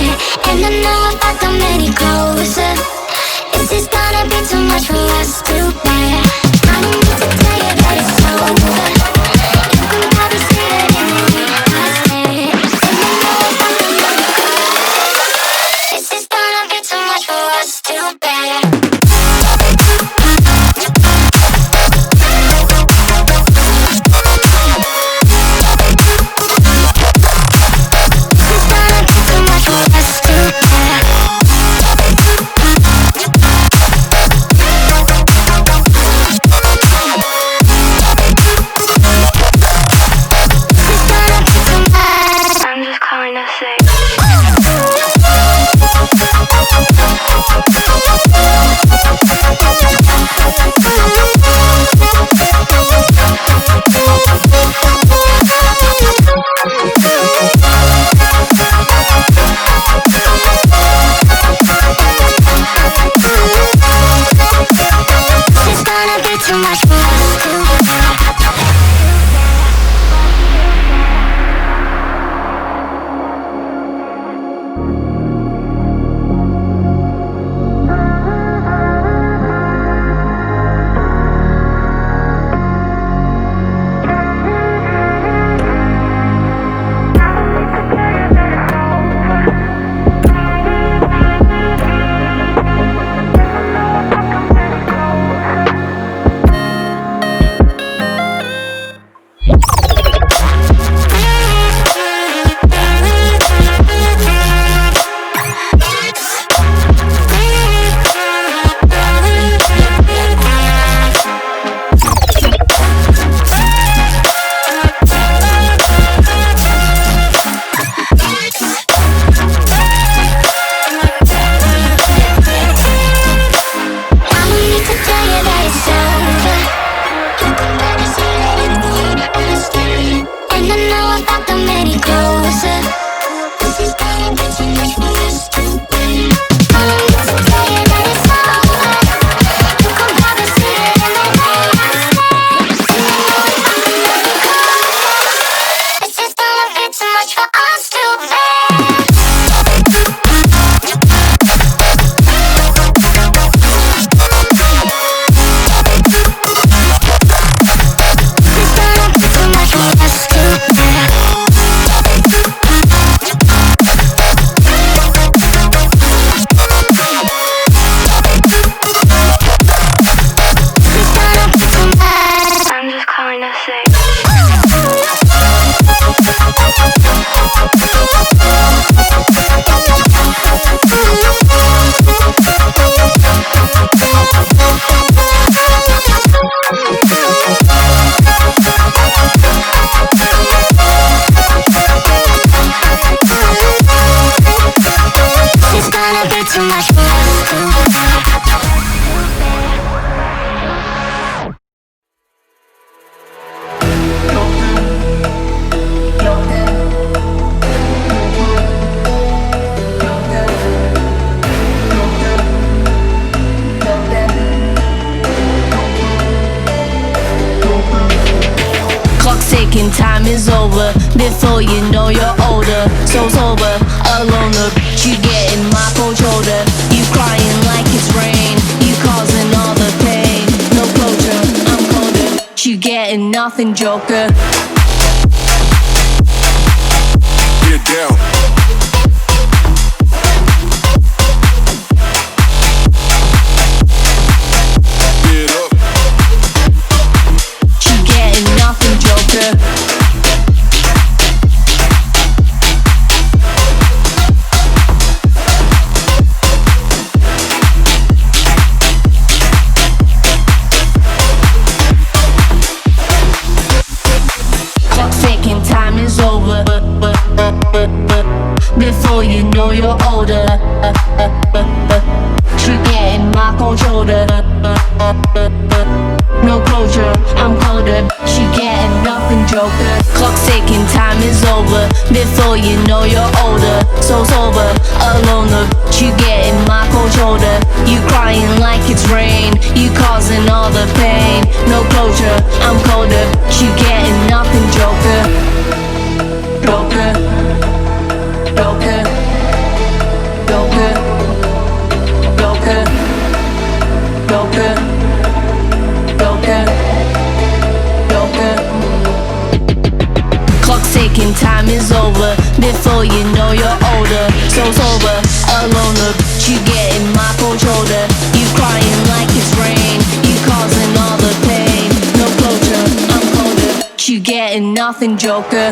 And I know if I come any closer, is this gonna be too much for us to bear? I don't need to tell you that it's over. You can probably see it in the way I stare. And I know if I come any closer, is this gonna be too much for us to bear? Ticking, time is over. Before you know you're older. So sober, alone, look, you getting my cold shoulder. You crying like it's rain. You causing all the pain. No closure, I'm colder. You getting nothing, joker. Get down. Before you know you're older, you getting my cold shoulder. No closure, I'm colder. She getting nothing, joker. Clock's ticking, time is over. Before you know you're older. So sober, alone, look, you getting my cold shoulder. You crying like it's rain. You causing all the pain. No closure, I'm colder. She getting nothing, joker. Joker. Joker. Before you know you're older, so sober, alone, but you getting my cold shoulder. You crying like it's rain, you causing all the pain. No closure, I'm colder, you getting nothing, Joker.